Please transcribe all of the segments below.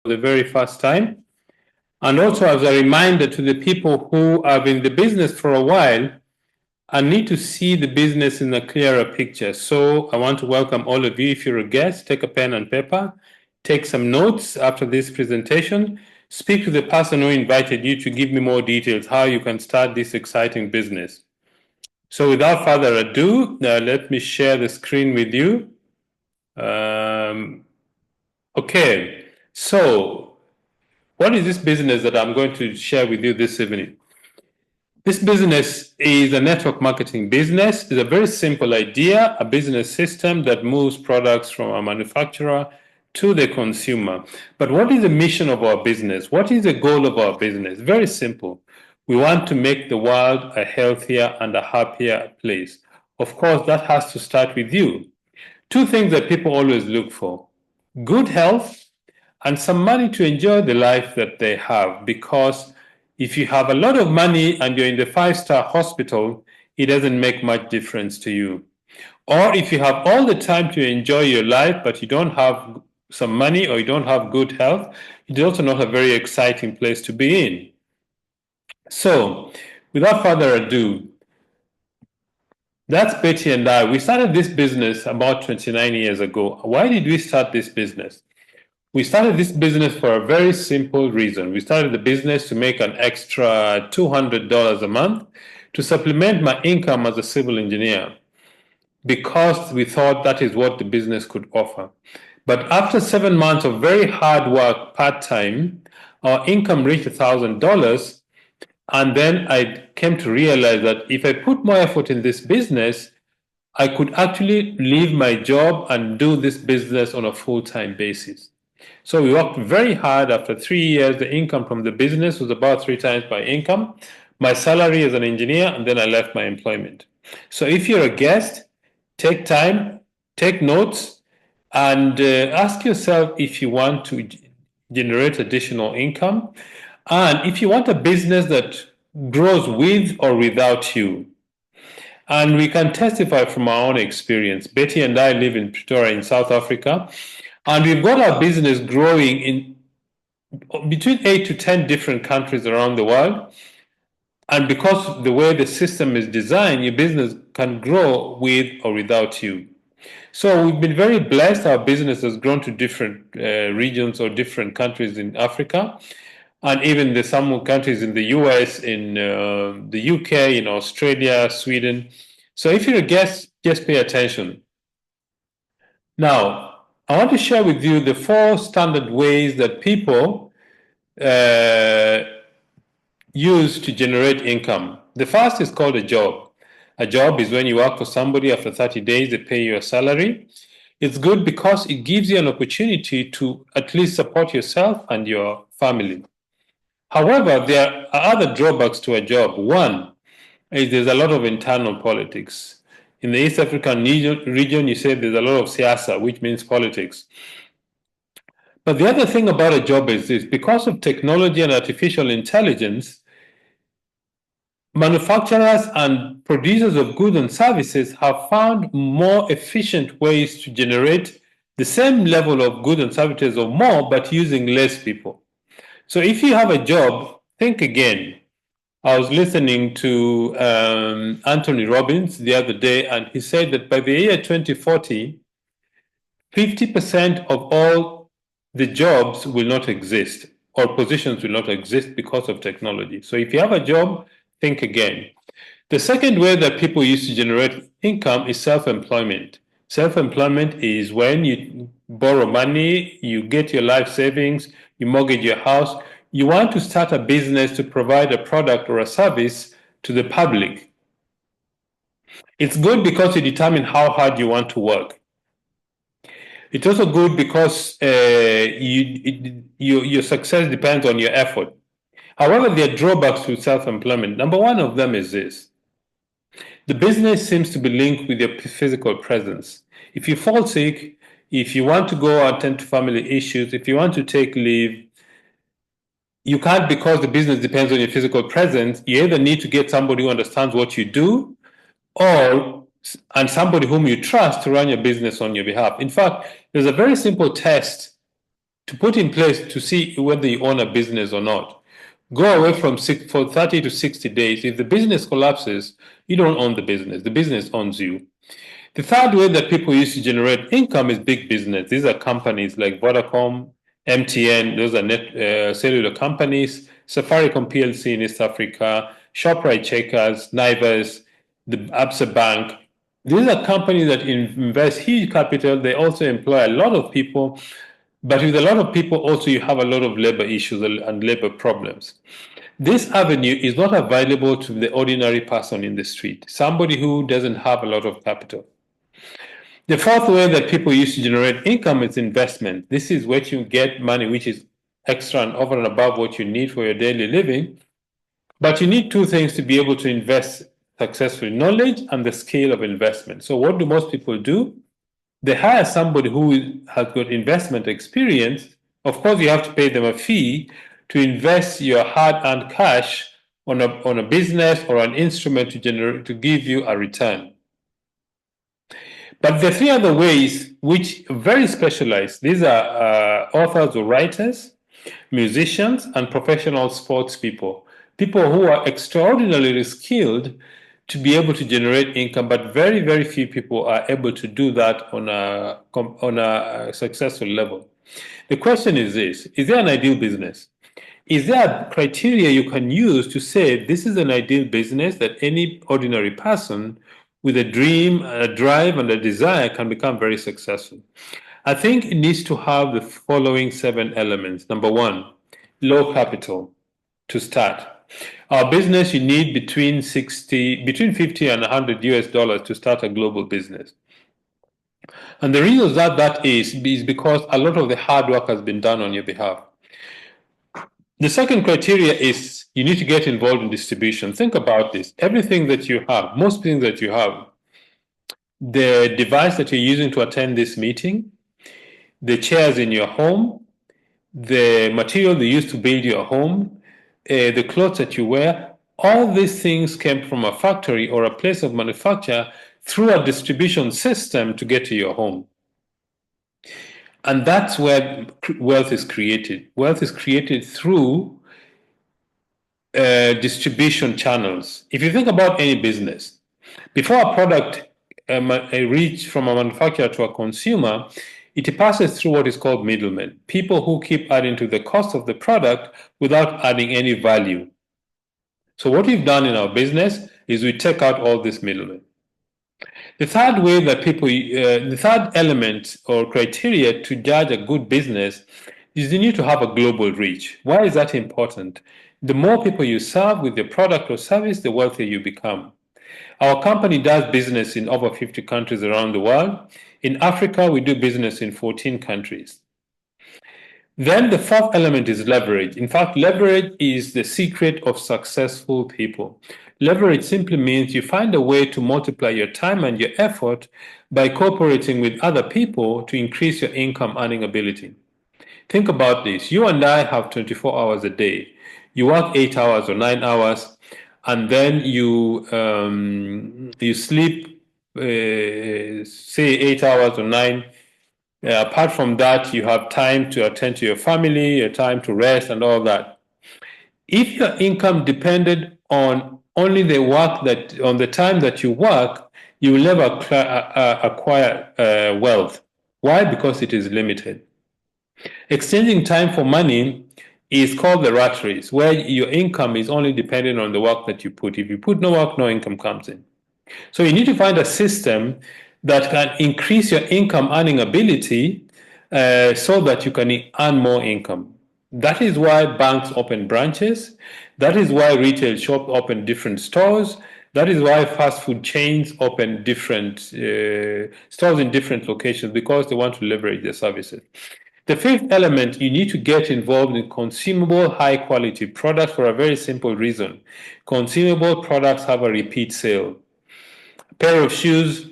the very first time. And also as a reminder to the people who have been in the business for a while and need to see the business in a clearer picture. So I want to welcome all of you. If you're a guest, take a pen and paper, take some notes after this presentation, speak to the person who invited you to give me more details how you can start this exciting business. So without further ado, let me share the screen with you. Okay, so what is this business that I'm going to share with you this evening? This business is a network marketing business. It's a very simple idea, a business system that moves products from a manufacturer to the consumer. But what is the mission of our business? What is the goal of our business? Very simple. We want to make the world a healthier and a happier place. Of course, that has to start with you. Two things that people always look for: good health and some money to enjoy the life that they have. Because if you have a lot of money and you're in the five-star hospital, it doesn't make much difference to you. Or if you have all the time to enjoy your life, but you don't have some money or you don't have good health, it's also not a very exciting place to be in. So, without further ado, that's Betty and I. We started this business about 29 years ago. Why did we start this business? We started this business for a very simple reason. We started the business to make an extra $200 a month to supplement my income as a civil engineer, because we thought that is what the business could offer. But after 7 months of very hard work part-time, our income reached $1,000. And then I came to realize that if I put more effort in this business, I could actually leave my job and do this business on a full-time basis. So we worked very hard. After 3 years, the income from the business was about 3 times my income, my salary as an engineer, and then I left my employment. So if you're a guest, take time, take notes, and ask yourself if you want to generate additional income, and if you want a business that grows with or without you. And we can testify from our own experience. Betty and I live in Pretoria in South Africa, and we've got our business growing in between 8 to 10 different countries around the world. And because of the way the system is designed, your business can grow with or without you. So we've been very blessed. Our business has grown to different regions or different countries in Africa, and even some countries in the US, in the UK, in Australia, Sweden. So if you're a guest, just pay attention. Now, I want to share with you the 4 standard ways that people use to generate income. The first is called a job. A job is when you work for somebody. After 30 days, they pay you a salary. It's good because it gives you an opportunity to at least support yourself and your family. However, there are other drawbacks to a job. One is there's a lot of internal politics. In the East African region, you say there's a lot of siasa, which means politics. But the other thing about a job is this: because of technology and artificial intelligence, manufacturers and producers of goods and services have found more efficient ways to generate the same level of goods and services or more, but using less people. So if you have a job, think again. I was listening to Anthony Robbins the other day, and he said that by the year 2040, 50% of all the jobs will not exist, or positions will not exist because of technology. So if you have a job, think again. The second way that people use to generate income is self-employment. Self-employment is when you borrow money, you get your life savings, you mortgage your house. You want to start a business to provide a product or a service to the public. It's good because you determine how hard you want to work. It's also good because your success depends on your effort. However, there are drawbacks to self-employment. Number one of them is this: the business seems to be linked with your physical presence. If you fall sick, if you want to go attend to family issues, if you want to take leave, you can't, because the business depends on your physical presence. You either need to get somebody who understands what you do, and somebody whom you trust to run your business on your behalf. In fact, there's a very simple test to put in place to see whether you own a business or not. Go away for 30 to 60 days. If the business collapses, you don't own the business owns you. The third way that people use to generate income is big business. These are companies like Vodacom, MTN, those are cellular companies, Safaricom PLC in East Africa, ShopRite Checkers, Naivas, the Absa Bank. These are companies that invest huge capital. They also employ a lot of people, but with a lot of people, also you have a lot of labor issues and labor problems. This avenue is not available to the ordinary person in the street, somebody who doesn't have a lot of capital. The fourth way that people use to generate income is investment. This is where you get money which is extra and over and above what you need for your daily living. But you need two things to be able to invest successfully: knowledge and the scale of investment. So, what do most people do? They hire somebody who has got investment experience. Of course, you have to pay them a fee to invest your hard-earned cash on a business or an instrument to give you a return. But the three other ways, which are very specialized, these are authors or writers, musicians, and professional sports people who are extraordinarily skilled to be able to generate income, but very, very few people are able to do that on a successful level. The question is this: is there an ideal business? Is there a criteria you can use to say this is an ideal business that any ordinary person with a dream, a drive, and a desire can become very successful? I think it needs to have the following 7 elements. Number one, low capital to start. Our business, you need between 50 and 100 US dollars to start a global business. And the reason that is because a lot of the hard work has been done on your behalf. The second criteria is you need to get involved in distribution. Think about this. Everything that you have, most things that you have, the device that you're using to attend this meeting, the chairs in your home, the material they use to build your home, the clothes that you wear, all these things came from a factory or a place of manufacture through a distribution system to get to your home. And that's where wealth is created. Wealth is created through distribution channels. If you think about any business, before a product reach from a manufacturer to a consumer, it passes through what is called middlemen, people who keep adding to the cost of the product without adding any value. So what we've done in our business is we take out all these middlemen. The third way that the third element or criteria to judge a good business is you need to have a global reach. Why is that important? The more people you serve with your product or service, the wealthier you become. Our company does business in over 50 countries around the world. In Africa, we do business in 14 countries. Then the fourth element is leverage. In fact, leverage is the secret of successful people. Leverage simply means you find a way to multiply your time and your effort by cooperating with other people to increase your income earning ability. Think about this. You and I have 24 hours a day. You work 8 hours or 9 hours, and then you sleep, say 8 hours or 9. Apart from that, you have time to attend to your family, your time to rest, and all that. If your income depended on only on the time that you work, you will never acquire wealth. Why? Because it is limited. Exchanging time for money is called the rat race, where your income is only dependent on the work that you put. If you put no work, no income comes in. So you need to find a system that can increase your income earning ability so that you can earn more income. That is why banks open branches. That is why retail shops open different stores. That is why fast food chains open different stores in different locations, because they want to leverage their services. The fifth element, you need to get involved in consumable, high quality products for a very simple reason. Consumable products have a repeat sale. A pair of shoes,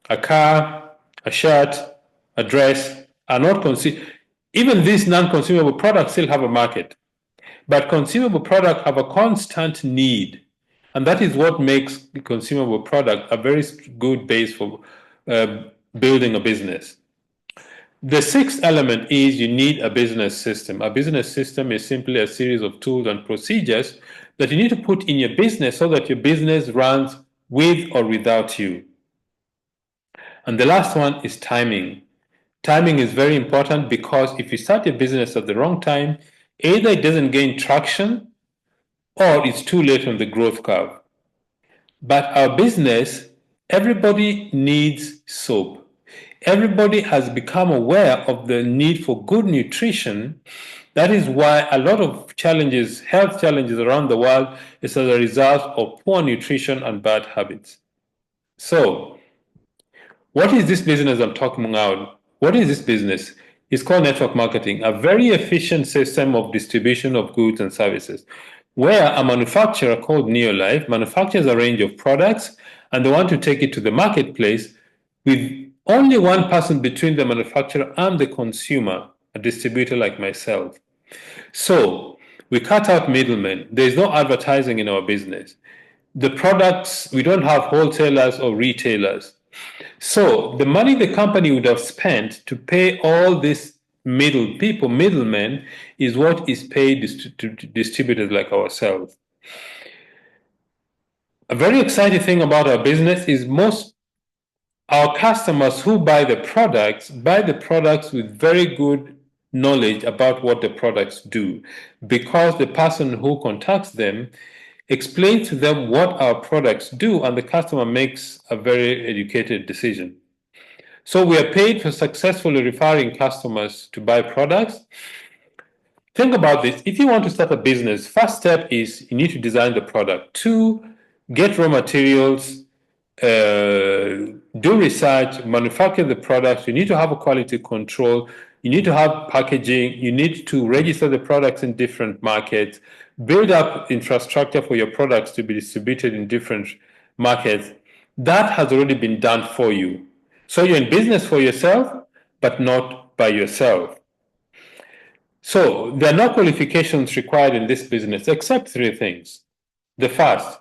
a car, a shirt, a dress are not even these non-consumable products still have a market. But consumable products have a constant need. And that is what makes the consumable product a very good base for building a business. The sixth element is you need a business system. A business system is simply a series of tools and procedures that you need to put in your business so that your business runs with or without you. And the last one is timing. Timing is very important because if you start your business at the wrong time, either it doesn't gain traction or it's too late on the growth curve. But our business, everybody needs soap. Everybody has become aware of the need for good nutrition. That is why a lot of challenges, health challenges around the world, is as a result of poor nutrition and bad habits. So, what is this business I'm talking about? What is this business? It's called network marketing, a very efficient system of distribution of goods and services, where a manufacturer called Neolife manufactures a range of products and they want to take it to the marketplace with only one person between the manufacturer and the consumer, a distributor like myself. So we cut out middlemen. There's no advertising in our business. The products, we don't have wholesalers or retailers. So the money the company would have spent to pay all these middlemen, is what is paid to distributors like ourselves. A very exciting thing about our business is most our customers who buy the products with very good knowledge about what the products do, because the person who contacts them explains to them what our products do, and the customer makes a very educated decision. So we are paid for successfully referring customers to buy products. Think about this. If you want to start a business, first step is you need to design the product. Two, get raw materials, do research, manufacture the products. You need to have a quality control. You need to have packaging. You need to register the products in different markets, build up infrastructure for your products to be distributed in different markets. That has already been done for you. So you're in business for yourself, but not by yourself. So there are no qualifications required in this business except three things. The first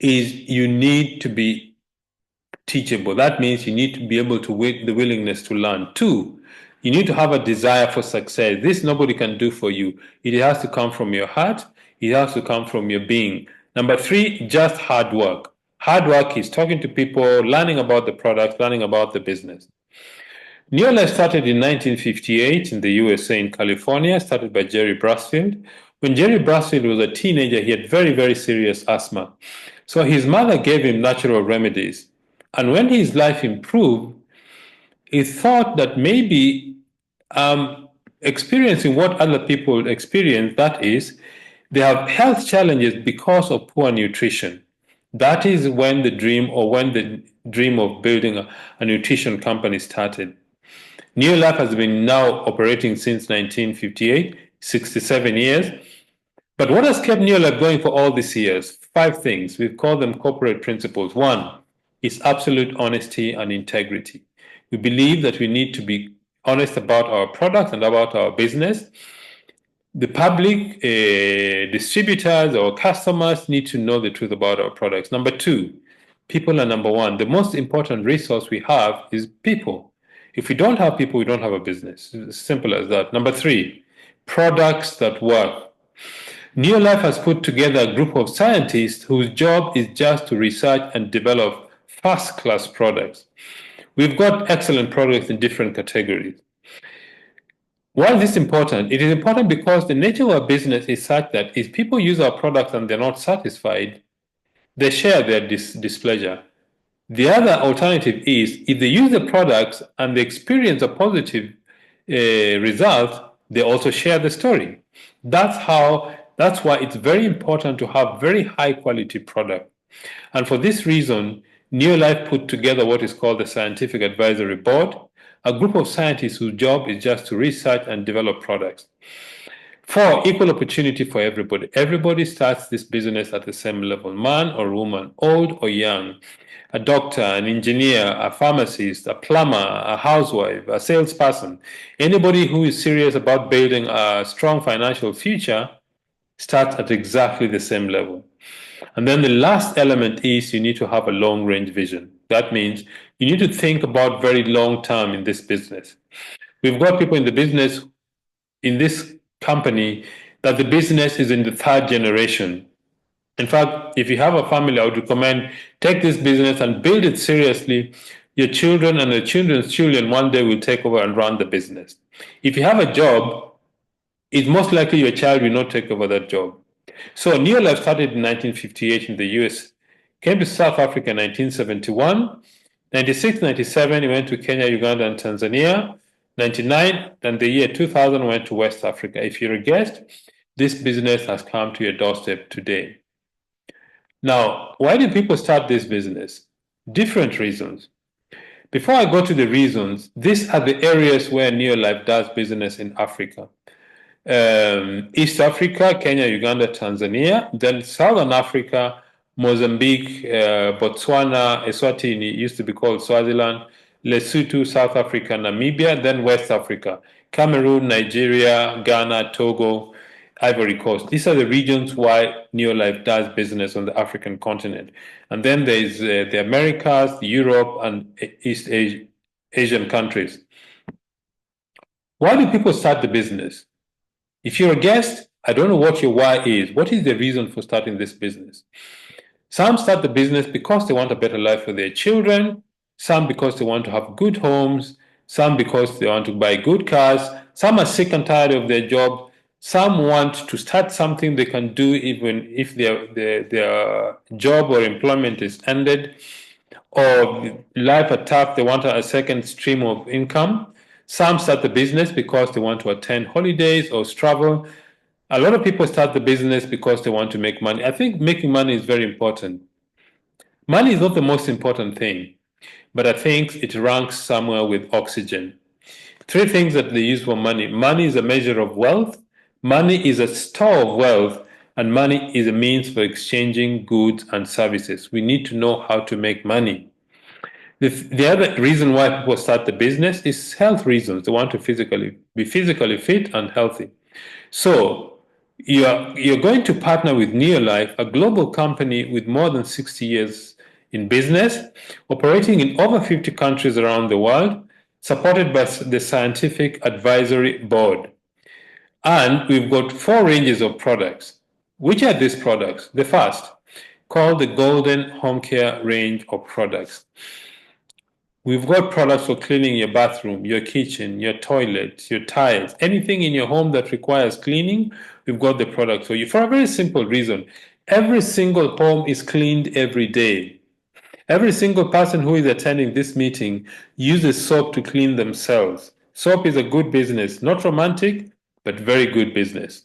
is you need to be teachable. That means you need to be able to wait the willingness to learn. Two, you need to have a desire for success. This nobody can do for you. It has to come from your heart. It has to come from your being. Number three, just hard work. Hard work is talking to people, learning about the product, learning about the business. Neolife started in 1958 in the USA in California, started by Jerry Brasfield. When Jerry Brasfield was a teenager, he had very, very serious asthma. So his mother gave him natural remedies. And when his life improved, he thought that maybe experiencing what other people experience, that is, they have health challenges because of poor nutrition. That is when the dream of building a nutrition company started. Neolife has been now operating since 1958, 67 years. But what has kept Neolife going for all these years? Five things. We call them corporate principles. One is absolute honesty and integrity. We believe that we need to be honest about our products and about our business. The public, distributors or customers need to know the truth about our products. Number two, people are number one. The most important resource we have is people. If we don't have people, we don't have a business. It's as simple as that. Number three, products that work. Neolife has put together a group of scientists whose job is just to research and develop first-class products. We've got excellent products in different categories. Why is this important? It is important because the nature of our business is such that if people use our products and they're not satisfied, they share their displeasure. The other alternative is if they use the products and they experience a positive result, they also share the story. That's why it's very important to have very high quality product. And for this reason, Neolife put together what is called the Scientific Advisory Board, a group of scientists whose job is just to research and develop products. Four, equal opportunity for everybody. Everybody starts this business at the same level, man or woman, old or young, a doctor, an engineer, a pharmacist, a plumber, a housewife, a salesperson. Anybody who is serious about building a strong financial future starts at exactly the same level. And then the last element is you need to have a long-range vision. That means You need to think about very long term in this business. We've got people in the business, in this company, that the business is in the third generation. In fact, if you have a family, I would recommend take this business and build it seriously. Your children and your children's children one day will take over and run the business. If you have a job, it's most likely your child will not take over that job. So Neolife started in 1958 in the US, came to South Africa in 1971, 96, 97, he went to Kenya, Uganda, and Tanzania. 99, then the year 2000 went to West Africa. If you're a guest, this business has come to your doorstep today. Now, why do people start this business? Different reasons. Before I go to the reasons, these are the areas where Neolife does business in Africa. East Africa, Kenya, Uganda, Tanzania, then Southern Africa, Mozambique, Botswana, Eswatini, used to be called Swaziland, Lesotho, South Africa, Namibia, then West Africa, Cameroon, Nigeria, Ghana, Togo, Ivory Coast. These are the regions why Neolife does business on the African continent. And then there's the Americas, Europe, and East Asian countries. Why do people start the business? If you're a guest, I don't know what your why is. What is the reason for starting this business? Some start the business because they want a better life for their children, some because they want to have good homes, some because they want to buy good cars, some are sick and tired of their job, some want to start something they can do even if their job or employment is ended, or life are tough, they want a second stream of income. Some start the business because they want to attend holidays or travel. A lot of people start the business because they want to make money. I think making money is very important. Money is not the most important thing, but I think it ranks somewhere with oxygen. Three things that they use for money. Money is a measure of wealth, money is a store of wealth, and money is a means for exchanging goods and services. We need to know how to make money. The other reason why people start the business is health reasons. They want to be physically fit and healthy. So you're going to partner with Neolife, a global company with more than 60 years in business, operating in over 50 countries around the world, supported by the Scientific Advisory Board. And we've got 4 ranges of products. Which are these products? The first, called the Golden Home Care range of products. We've got products for cleaning your bathroom, your kitchen, your toilet, your tiles, anything in your home that requires cleaning, we've got the product for you for a very simple reason. Every single home is cleaned every day. Every single person who is attending this meeting uses soap to clean themselves. Soap is a good business, not romantic, but very good business.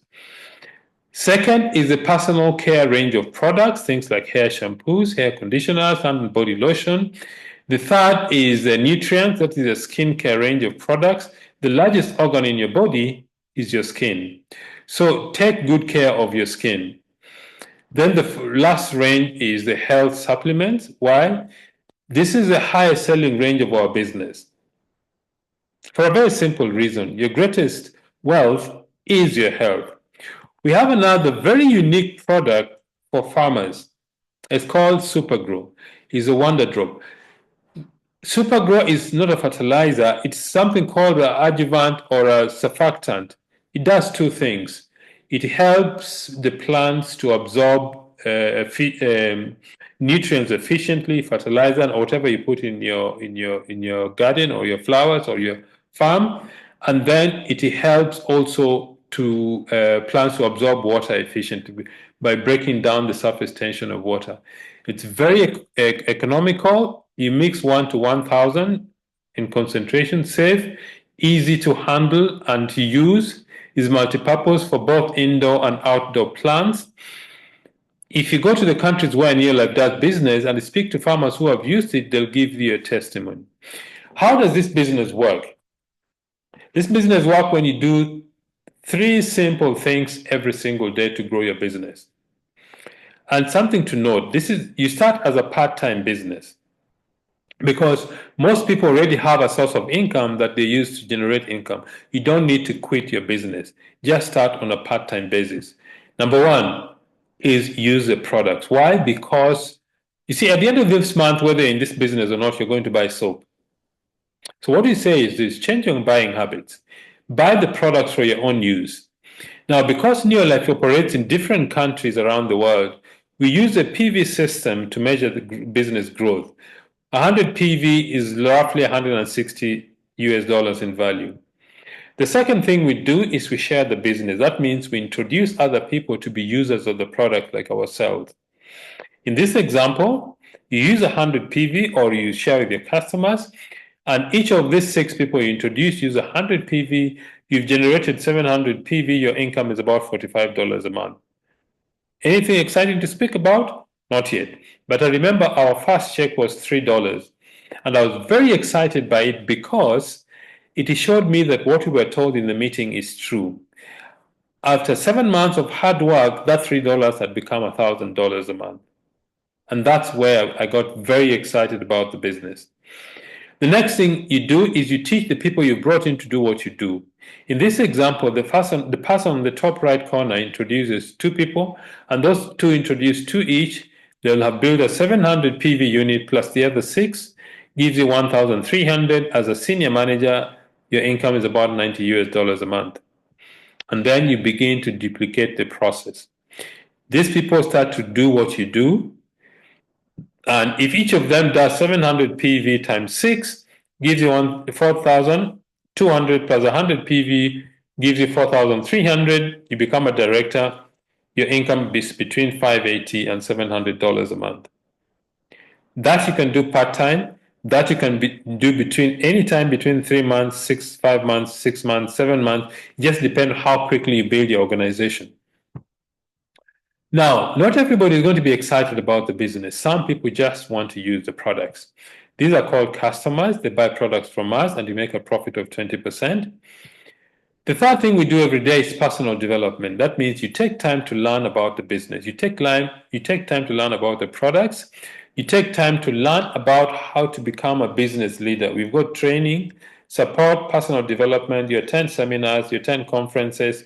Second is the personal care range of products, things like hair shampoos, hair conditioners, and body lotion. The third is the nutrients, that is a skincare range of products. The largest organ in your body is your skin. So take good care of your skin. Then the last range is the health supplements. Why? This is the highest selling range of our business. For a very simple reason, your greatest wealth is your health. We have another very unique product for farmers. It's called Supergrow. It's a wonder drop. Supergrow is not a fertilizer. It's something called an adjuvant or a surfactant. It does 2 things. It helps the plants to absorb nutrients efficiently, fertilizer, or whatever you put in your garden or your flowers or your farm, and then it helps also to plants to absorb water efficiently by breaking down the surface tension of water. It's very economical. You mix 1 to 1,000 in concentration, safe, easy to handle and to use, is multi-purpose for both indoor and outdoor plants. If you go to the countries where Neolife does business and speak to farmers who have used it, they'll give you a testimony. How does this business work? This business works when you do 3 simple things every single day to grow your business. And something to note, you start as a part-time business because most people already have a source of income that they use to generate income. You don't need to quit your business. Just start on a part-time basis. Number 1 is use the products. Why? Because You see, at the end of this month, whether in this business or not, you're going to buy soap. So what we say is this: change your buying habits. Buy the products for your own use. Now, because Neolife operates in different countries around the world, we use a PV system to measure the business growth. 100 PV is roughly 160 US dollars in value. The second thing we do is we share the business. That means we introduce other people to be users of the product like ourselves. In this example, you use 100 PV or you share with your customers, and each of these 6 people you introduce use 100 PV. You've generated 700 PV. Your income is about $45 a month. Anything exciting to speak about? Not yet. But I remember our first check was $3. And I was very excited by it because it showed me that what we were told in the meeting is true. After 7 months of hard work, that $3 had become $1,000 a month. And that's where I got very excited about the business. The next thing you do is you teach the people you brought in to do what you do. In this example, the person on the top right corner introduces 2 people, and those 2 introduce 2 each. They'll have built a 700 PV unit plus the other 6, gives you 1,300. As a senior manager, your income is about 90 US dollars a month. And then you begin to duplicate the process. These people start to do what you do, and if each of them does 700 PV times 6, gives you 4,200 plus 100 PV gives you 4,300. You become a director. Your income is between $580 and $700 a month. That you can do part time. That you can do between any time between 3 months, 5 months, 6 months, 7 months. Just depend how quickly you build your organization. Now, not everybody is going to be excited about the business. Some people just want to use the products. These are called customers. They buy products from us and you make a profit of 20%. The third thing we do every day is personal development. That means you take time to learn about the business. You take time to learn about the products. You take time to learn about how to become a business leader. We've got training, support, personal development. You attend seminars, you attend conferences,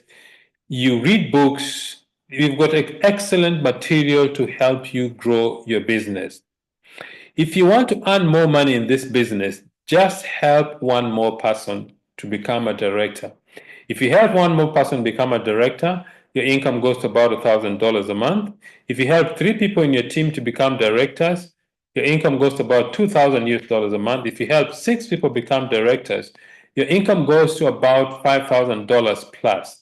you read books. We've got excellent material to help you grow your business. If you want to earn more money in this business, just help one more person to become a director. If you help one more person become a director, your income goes to about $1,000 a month. If you help 3 people in your team to become directors, your income goes to about 2,000 US dollars a month. If you help 6 people become directors, your income goes to about $5,000 plus.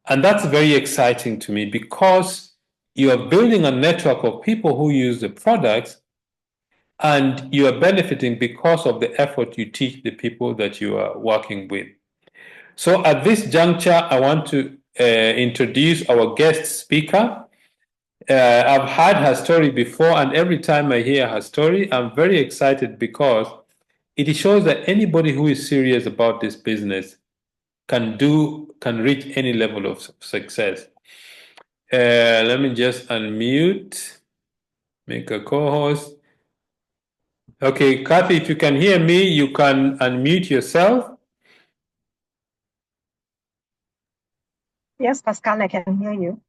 And that's very exciting to me because you are building a network of people who use the products and you are benefiting because of the effort you teach the people that you are working with. So at this juncture, I want to introduce our guest speaker. I've heard her story before, and every time I hear her story, I'm very excited because it shows that anybody who is serious about this business can reach any level of success. Let me just unmute, make a co-host. Okay, Cathy, if you can hear me, you can unmute yourself. Yes, Pascal, I can hear you.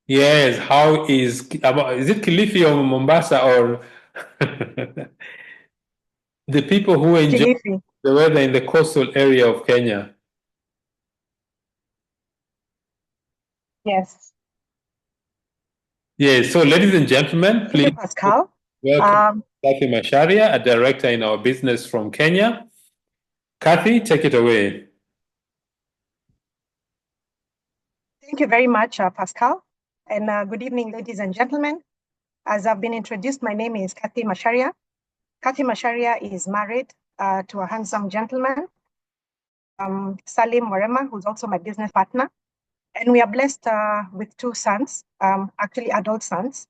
Yes, how is it Kilifi or Mombasa or the people who enjoy Kilifi. the weather in the coastal area of Kenya? Yes. Yes, so ladies and gentlemen, Thank please you, Pascal. welcome Cathy Macharia, a director in our business from Kenya. Cathy, take it away. Thank you very much, Pascal. And good evening, ladies and gentlemen. As I've been introduced, my name is Cathy Macharia. Cathy Macharia is married to a handsome gentleman, Salim Warema, who's also my business partner. And we are blessed with 2 sons, actually adult sons.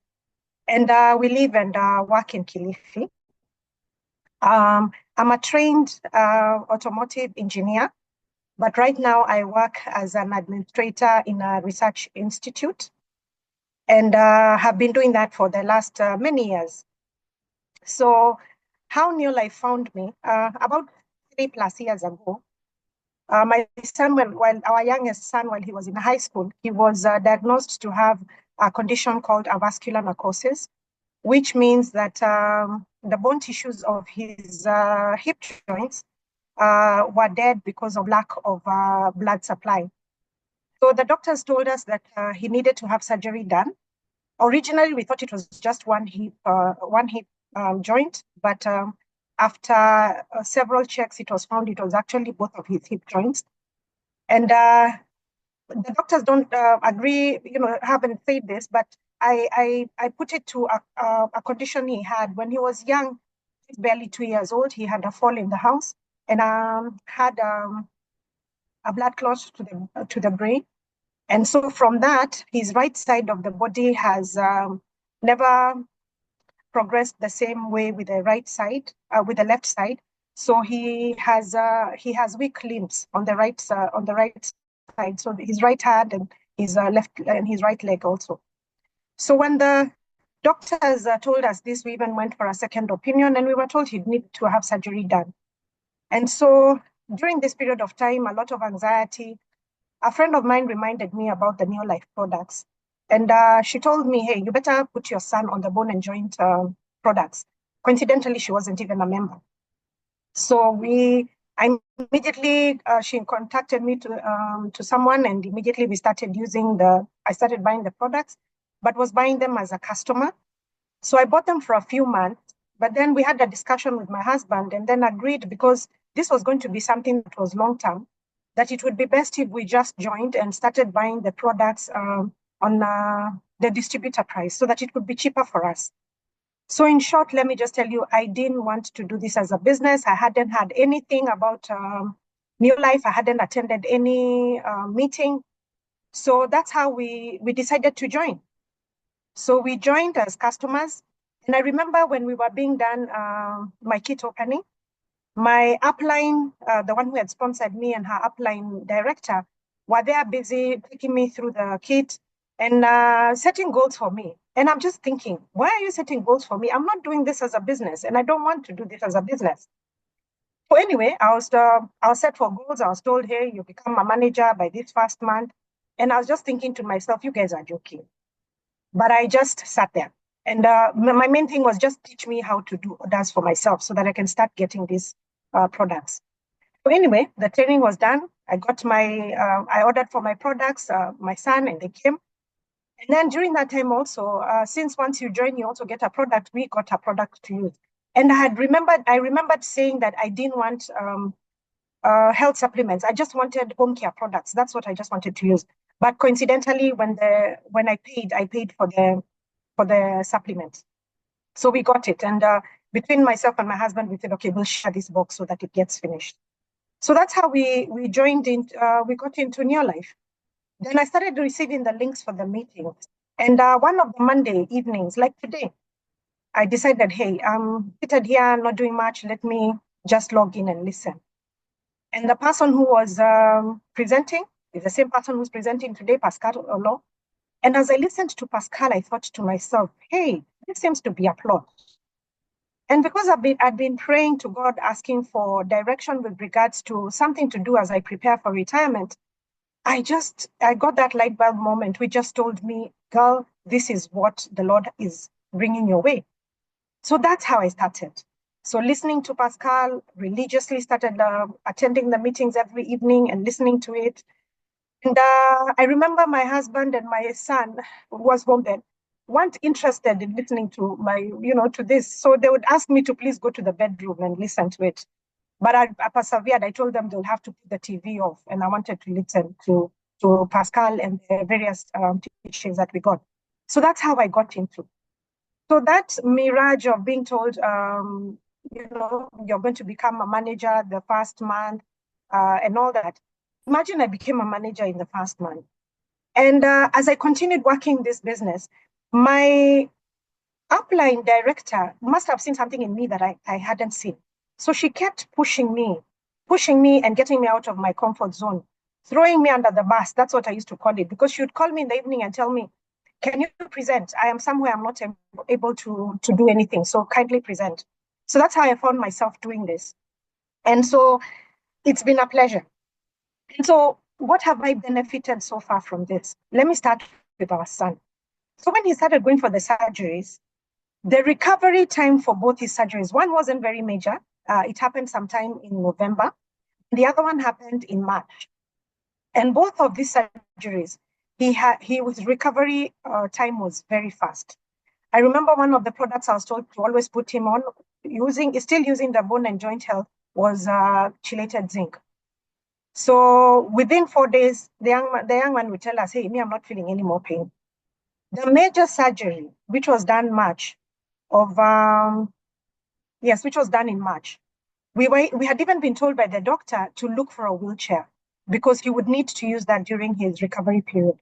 And we live and work in Kilifi. I'm a trained automotive engineer, but right now I work as an administrator in a research institute and have been doing that for the last many years. So how Neolife found me, about 3+ years ago, my son, while our youngest son, while he was in high school, he was diagnosed to have a condition called avascular necrosis, which means that the bone tissues of his hip joints were dead because of lack of blood supply. So the doctors told us that he needed to have surgery done. Originally, we thought it was just one hip joint, but after several checks, it was found it was actually both of his hip joints. And the doctors don't agree, haven't said this, but I put it to a condition he had when he was young, barely 2 years old. He had a fall in the house and had a blood clot to the brain. And so from that, his right side of the body has never progressed the same way with the right side, with the left side. So he has weak limbs on the right side. So his right hand and his left and his right leg also. So when the doctors told us this, we even went for a second opinion, and we were told he'd need to have surgery done. And so during this period of time, a lot of anxiety. A friend of mine reminded me about the Neolife products. And she told me, hey, you better put your son on the bone and joint products. Coincidentally, she wasn't even a member. So I immediately, she contacted me to someone, and immediately we started I started buying the products, but was buying them as a customer. So I bought them for a few months, but then we had a discussion with my husband and then agreed, because this was going to be something that was long-term, that it would be best if we just joined and started buying the products on the distributor price so that it would be cheaper for us. So in short, let me just tell you, I didn't want to do this as a business. I hadn't had anything about Neolife. I hadn't attended any meeting. So that's how we decided to join. So we joined as customers. And I remember when we were being done my kit opening, my upline, the one who had sponsored me, and her upline director were there busy taking me through the kit and setting goals for me. And I'm just thinking, why are you setting goals for me? I'm not doing this as a business, and I don't want to do this as a business. So anyway, I was set for goals. I was told, hey, you become a manager by this first month. And I was just thinking to myself, you guys are joking. But I just sat there. And my main thing was just teach me how to do orders for myself so that I can start getting these products. So anyway, the training was done. I got I ordered for my products, my son, and they came. And then during that time also, since once you join, you also get a product, we got a product to use. And I remembered saying that I didn't want health supplements. I just wanted home care products. That's what I just wanted to use. But coincidentally, when I paid for the supplements. So we got it. And between myself and my husband, we said, okay, we'll share this box so that it gets finished. So that's how we joined in, we got into Neolife. Then I started receiving the links for the meetings. And one of the Monday evenings, like today, I decided, hey, I'm seated here, not doing much. Let me just log in and listen. And the person who was presenting is the same person who's presenting today, Pascal Olo. And as I listened to Pascal, I thought to myself, hey, this seems to be a plot. And because I'd been praying to God, asking for direction with regards to something to do as I prepare for retirement, I got that light bulb moment which just told me, girl, this is what the Lord is bringing your way. So that's how I started. So listening to Pascal, religiously started attending the meetings every evening and listening to it. And I remember my husband and my son was home then, weren't interested in listening to to this. So they would ask me to please go to the bedroom and listen to it. But I persevered. I told them they'll have to put the TV off, and I wanted to listen to Pascal and the various teachings that we got. So that's how I got into. So that mirage of being told, you're going to become a manager the first month and all that. Imagine I became a manager in the first month. And as I continued working this business, my upline director must have seen something in me that I hadn't seen. So she kept pushing me and getting me out of my comfort zone, throwing me under the bus. That's what I used to call it, because she would call me in the evening and tell me, can you present? I am somewhere I'm not able to do anything. So kindly present. So that's how I found myself doing this. And so it's been a pleasure. And so what have I benefited so far from this? Let me start with our son. So when he started going for the surgeries, The recovery time for both his surgeries, one wasn't very major. It happened sometime in November. The other one happened in March. And both of these surgeries, his recovery time was very fast. I remember one of the products I was told to always put him on, still using the bone and joint health, was chelated zinc. So within 4 days, the young man would tell us, hey, me, I'm not feeling any more pain. The major surgery, which was done which was done in March. We had even been told by the doctor to look for a wheelchair because he would need to use that during his recovery period.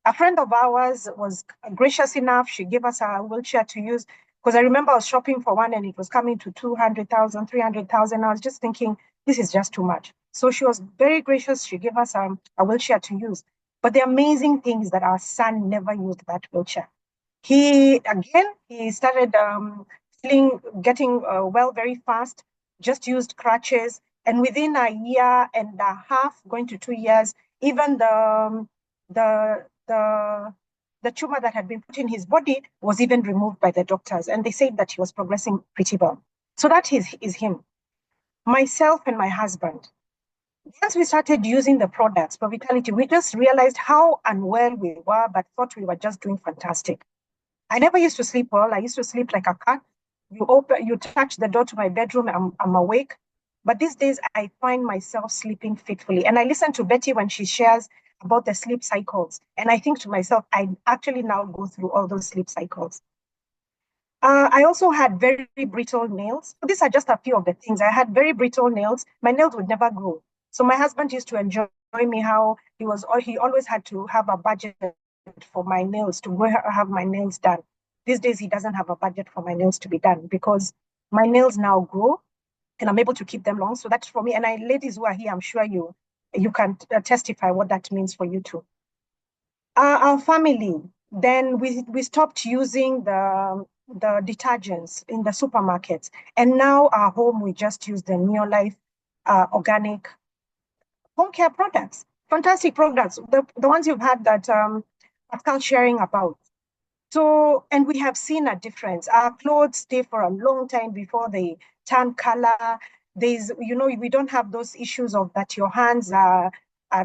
A friend of ours was gracious enough. She gave us a wheelchair to use because I remember I was shopping for one and it was coming to 200,000, 300,000. I was just thinking, this is just too much. So she was very gracious. She gave us a wheelchair to use. But the amazing thing is that our son never used that wheelchair. He started getting well very fast, just used crutches. And within a year and a half, going to 2 years, even the tumor that had been put in his body was even removed by the doctors. And they said that he was progressing pretty well. So that is him. Myself and my husband, once we started using the products for Vitality, we just realized how unwell we were, but thought we were just doing fantastic. I never used to sleep well. I used to sleep like a cat. You touch the door to my bedroom, I'm awake. But these days, I find myself sleeping fitfully. And I listen to Betty when she shares about the sleep cycles. And I think to myself, I actually now go through all those sleep cycles. I also had very brittle nails. These are just a few of the things. I had very brittle nails. My nails would never grow. So my husband used to enjoy me how he always had to have a budget for my nails, to go have my nails done. These days, he doesn't have a budget for my nails to be done because my nails now grow and I'm able to keep them long. So that's for me. And ladies who are here, I'm sure you can testify what that means for you too. Our family, then we stopped using the detergents in the supermarkets. And now our home, we just use the Neolife organic home care products. Fantastic products, the ones you've had that Pascal sharing about. So, and we have seen a difference. Our clothes stay for a long time before they turn color. We don't have those issues of that your hands are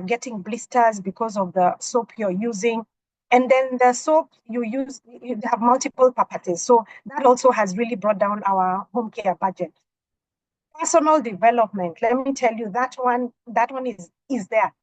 getting blisters because of the soap you're using. And then the soap you use, you have multiple purposes. So that also has really brought down our home care budget. Personal development, let me tell you, that one is there.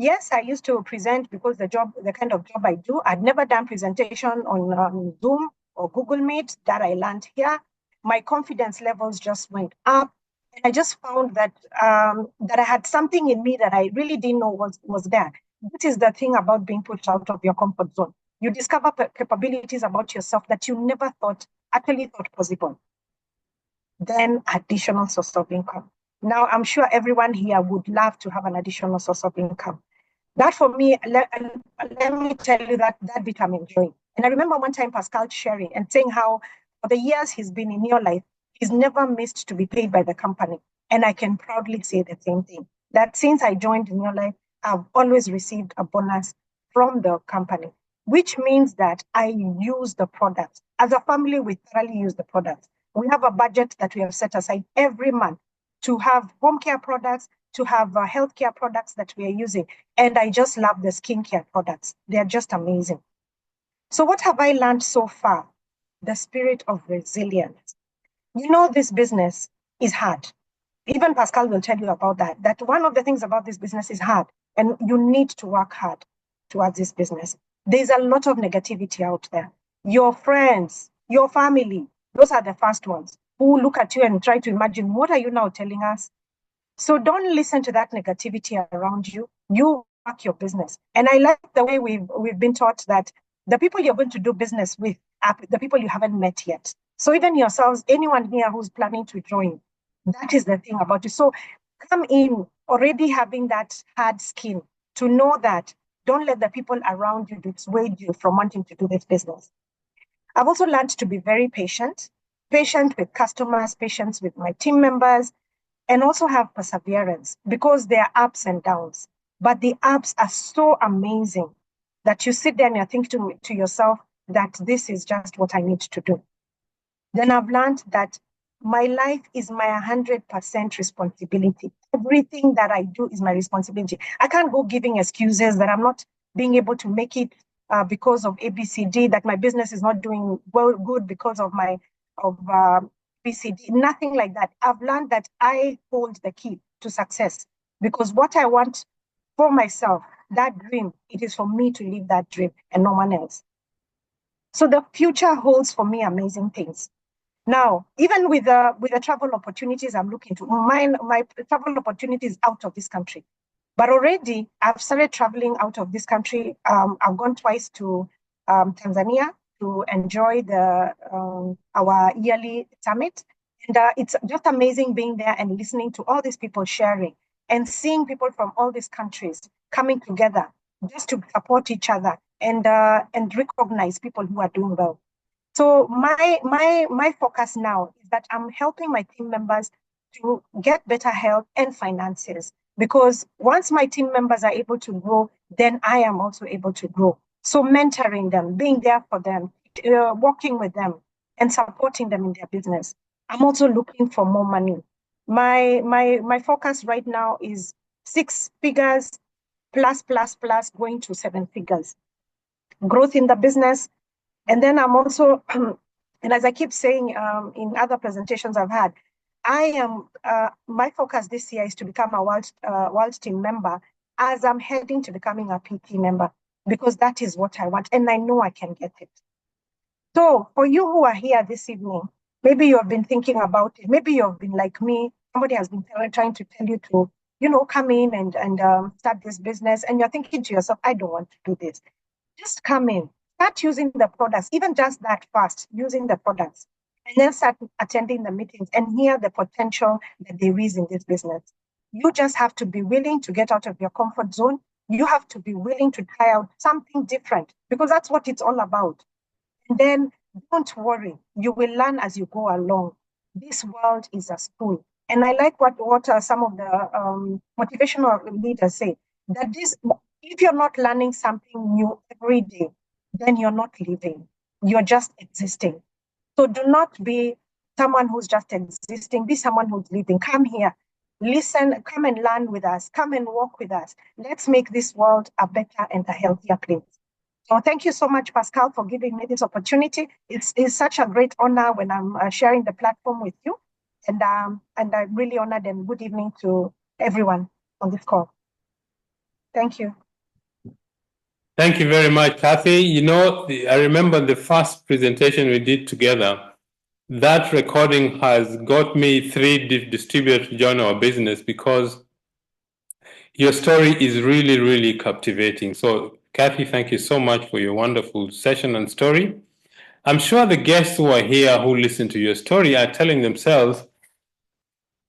Yes, I used to present because the kind of job I do, I'd never done presentation on Zoom or Google Meet. That I learned here. My confidence levels just went up. And I just found that I had something in me that I really didn't know was there. This is the thing about being pushed out of your comfort zone. You discover capabilities about yourself that you never thought possible. Then additional source of income. Now, I'm sure everyone here would love to have an additional source of income. That for me, let me tell you that bit I'm enjoying. And I remember one time Pascal sharing and saying how for the years he's been in Neolife, he's never missed to be paid by the company. And I can proudly say the same thing, that since I joined Neolife, I've always received a bonus from the company, which means that I use the products. As a family, we thoroughly use the products. We have a budget that we have set aside every month to have home care products, to have healthcare products that we are using. And I just love the skincare products. They're just amazing. So what have I learned so far? The spirit of resilience. This business is hard. Even Pascal will tell you about that one of the things about this business is hard, and you need to work hard towards this business. There's a lot of negativity out there. Your friends, your family, those are the first ones who look at you and try to imagine, what are you now telling us? So don't listen to that negativity around you. You work your business. And I like the way we've been taught that the people you're going to do business with are the people you haven't met yet. So even yourselves, anyone here who's planning to join, that is the thing about it. So come in already having that hard skin to know that don't let the people around you dissuade you from wanting to do this business. I've also learned to be very patient with customers, patient with my team members, and also have perseverance because there are ups and downs. But the ups are so amazing that you sit there and you think to yourself that this is just what I need to do. then I've learned that my life is my 100% responsibility. Everything that I do is my responsibility. I can't go giving excuses that I'm not being able to make it because of ABCD, that my business is not doing good because of my ABCD. Nothing like that. I've learned that I hold the key to success, because what I want for myself, that dream, it is for me to live that dream and no one else. So the future holds for me amazing things. Now, even with the travel opportunities I'm looking to, my travel opportunities out of this country. But already I've started traveling out of this country. I've gone twice to Tanzania to enjoy our yearly summit. And it's just amazing being there and listening to all these people sharing and seeing people from all these countries coming together just to support each other and recognize people who are doing well. So my focus now is that I'm helping my team members to get better health and finances, because once my team members are able to grow, then I am also able to grow. So mentoring them, being there for them, working with them and supporting them in their business. I'm also looking for more money. My focus right now is 6 figures plus going to 7 figures. Growth in the business. And then I'm also, and as I keep saying in other presentations I've had, my focus this year is to become a world team member, as I'm heading to becoming a PT member, because that is what I want, and I know I can get it. So for you who are here this evening, maybe you have been thinking about it. Maybe you've been like me. Somebody has been trying to tell you to, come in and start this business, and you're thinking to yourself, I don't want to do this. Just come in, start using the products, even just that fast, using the products, and then start attending the meetings and hear the potential that there is in this business. You just have to be willing to get out of your comfort zone. You have to be willing to try out something different, because that's what it's all about. And then don't worry, you will learn as you go along. This world is a school. And I like what some of the motivational leaders say, that if you're not learning something new every day, then you're not living. You're just existing. So do not be someone who's just existing. Be someone who's living. Come here, listen, come and learn with us. Come and walk with us. Let's make this world a better and a healthier place. So thank you so much, Pascal, for giving me this opportunity. It's such a great honor when I'm sharing the platform with you. And I'm really honored, and good evening to everyone on this call. Thank you. Thank you very much, Cathy. I remember the first presentation we did together. That recording has got me 3 distributors to join our business, because your story is really, really captivating. So, Cathy, thank you so much for your wonderful session and story. I'm sure the guests who are here who listen to your story are telling themselves,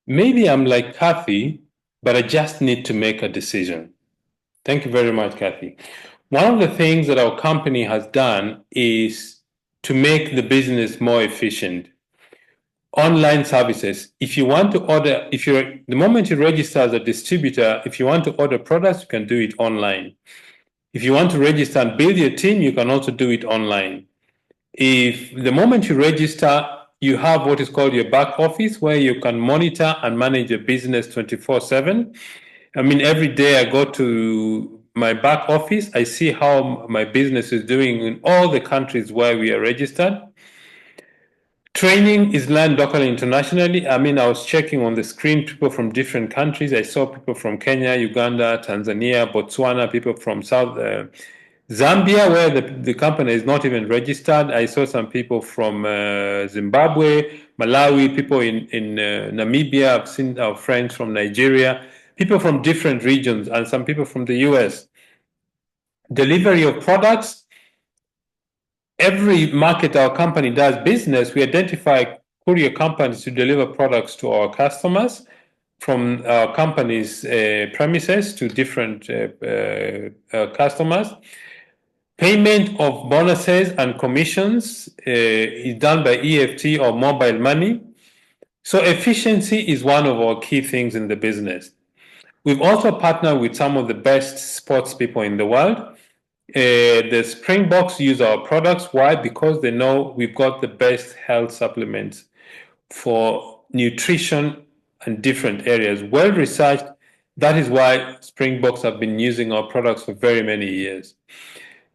maybe I'm like Cathy, but I just need to make a decision. Thank you very much, Cathy. One of the things that our company has done is to make the business more efficient. Online services. If you want to order, the moment you register as a distributor, if you want to order products, you can do it online. If you want to register and build your team, you can also do it online. If the moment you register, you have what is called your back office, where you can monitor and manage your business 24/7. I mean, every day I go to my back office, I see how my business is doing in all the countries where we are registered. Training is learned locally, internationally. I mean, I was checking on the screen people from different countries. I saw people from Kenya, Uganda, Tanzania, Botswana, people from Zambia, where the company is not even registered. I saw some people from Zimbabwe, Malawi, people in Namibia. I've seen our friends from Nigeria, people from different regions, and some people from the US. Delivery of products. Every market our company does business, we identify courier companies to deliver products to our customers from our company's premises to different customers. Payment of bonuses and commissions is done by EFT or mobile money. So efficiency is one of our key things in the business. We've also partnered with some of the best sports people in the world. The Springboks use our products. Why? Because they know we've got the best health supplements for nutrition and different areas. Well researched. That is why Springboks have been using our products for very many years.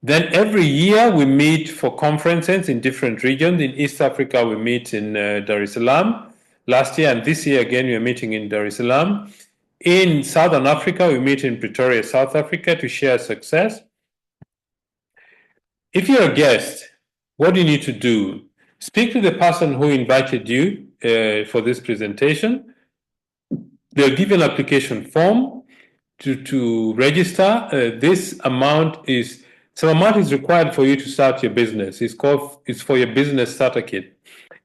Then every year we meet for conferences in different regions. In East Africa, we meet in Dar es Salaam. Last year and this year again, we are meeting in Dar es Salaam. In Southern Africa, we meet in Pretoria, South Africa to share success. If you're a guest, what do you need to do? Speak to the person who invited you for this presentation. They'll give you an application form to register. This amount is some amount is required for you to start your business. It's for your business starter kit.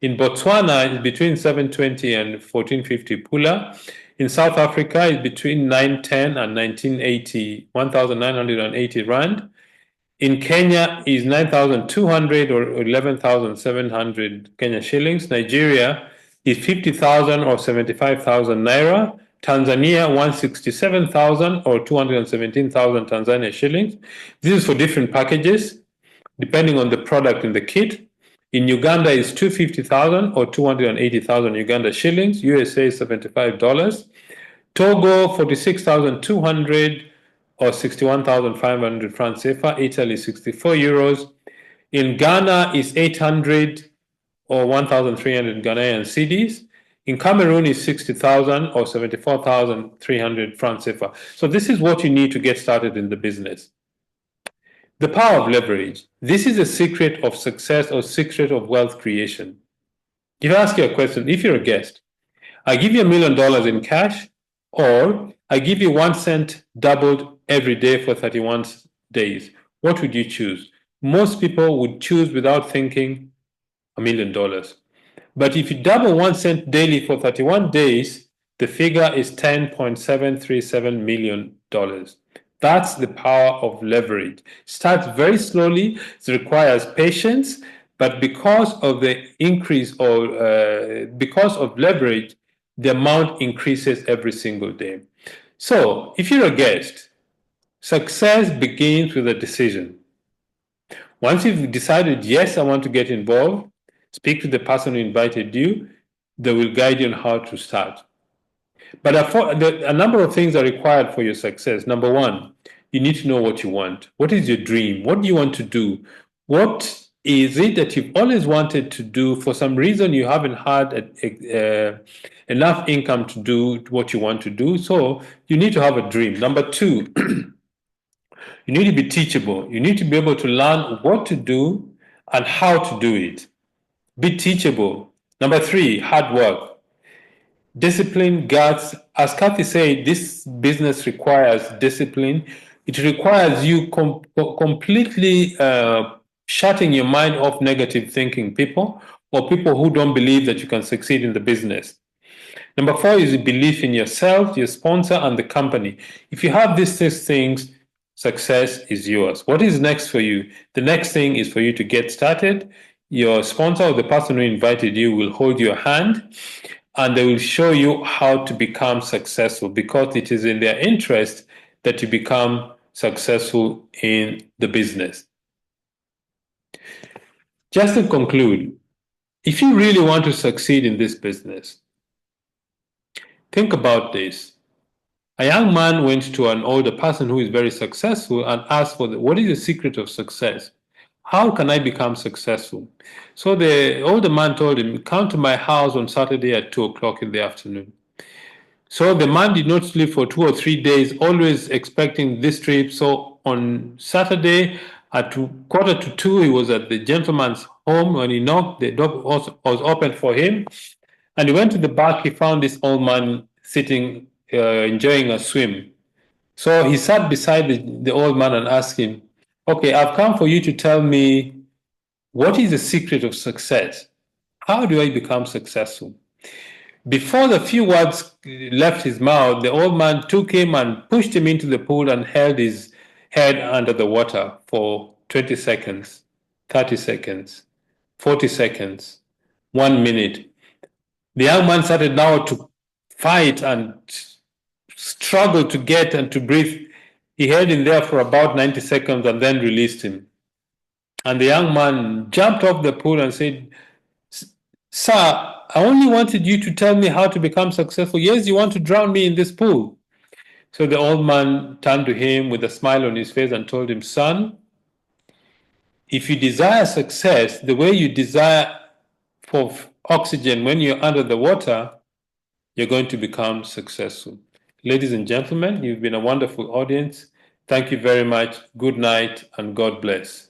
In Botswana, it's between 720 and 1450 pula. In South Africa, it's between 910 and 1980, 1980 rand. In Kenya is 9,200 or 11,700 Kenya shillings. Nigeria is 50,000 or 75,000 naira. Tanzania 167,000 or 217,000 Tanzania shillings. This is for different packages depending on the product in the kit. In Uganda is 250,000 or 280,000 Uganda shillings. USA is $75. Togo 46,200 or 61,500 francs CFA. Italy 64 euros. In Ghana is 800 or 1,300 Ghanaian cedis. In Cameroon is 60,000 or 74,300 francs CFA. So this is what you need to get started in the business. The power of leverage. This is a secret of success or secret of wealth creation. If I ask you a question, if you're a guest, I give you $1 million in cash, or I give you 1 cent doubled every day for 31 days, what would you choose? Most people would choose without thinking $1 million. But if you double 1 cent daily for 31 days, the figure is $10.737 million. That's the power of leverage. Starts very slowly. It requires patience, but because of the increase or because of leverage, the amount increases every single day. So if you're a guest, success begins with a decision. Once you've decided, yes, I want to get involved, speak to the person who invited you. They will guide you on how to start. But a number of things are required for your success. Number one, you need to know what you want. What is your dream? What do you want to do? What is it that you've always wanted to do? For some reason, you haven't had enough income to do what you want to do. So you need to have a dream. Number two, you need to be teachable. You need to be able to learn what to do and how to do it. Be teachable. Number three, hard work. Discipline, guts. As Cathy said, this business requires discipline. It requires you completely shutting your mind off negative thinking people or people who don't believe that you can succeed in the business. Number four is belief in yourself, your sponsor, and the company. If you have these six things, success is yours. What is next for you? The next thing is for you to get started. Your sponsor or the person who invited you will hold your hand and they will show you how to become successful because it is in their interest that you become successful in the business. Just to conclude, if you really want to succeed in this business, think about this. A young man went to an older person who is very successful and asked for what is the secret of success? How can I become successful? So the older man told him, come to my house on Saturday at 2:00 in the afternoon. So the man did not sleep for 2 or 3 days, always expecting this trip. So on Saturday at 1:45, he was at the gentleman's home. When he knocked, the door was opened for him. And he went to the back. He found this old man sitting, enjoying a swim. So he sat beside the old man and asked him, okay, I've come for you to tell me what is the secret of success? How do I become successful? Before the few words left his mouth, the old man took him and pushed him into the pool and held his head under the water for 20 seconds, 30 seconds, 40 seconds, 1 minute. The young man started now to fight and struggle to get and to breathe. He held him there for about 90 seconds and then released him. And the young man jumped off the pool and said, "Sir, I only wanted you to tell me how to become successful. Yes, you want to drown me in this pool." So the old man turned to him with a smile on his face and told him, "Son, if you desire success the way you desire for oxygen when you're under the water, you're going to become successful." Ladies and gentlemen, you've been a wonderful audience. Thank you very much. Good night and God bless.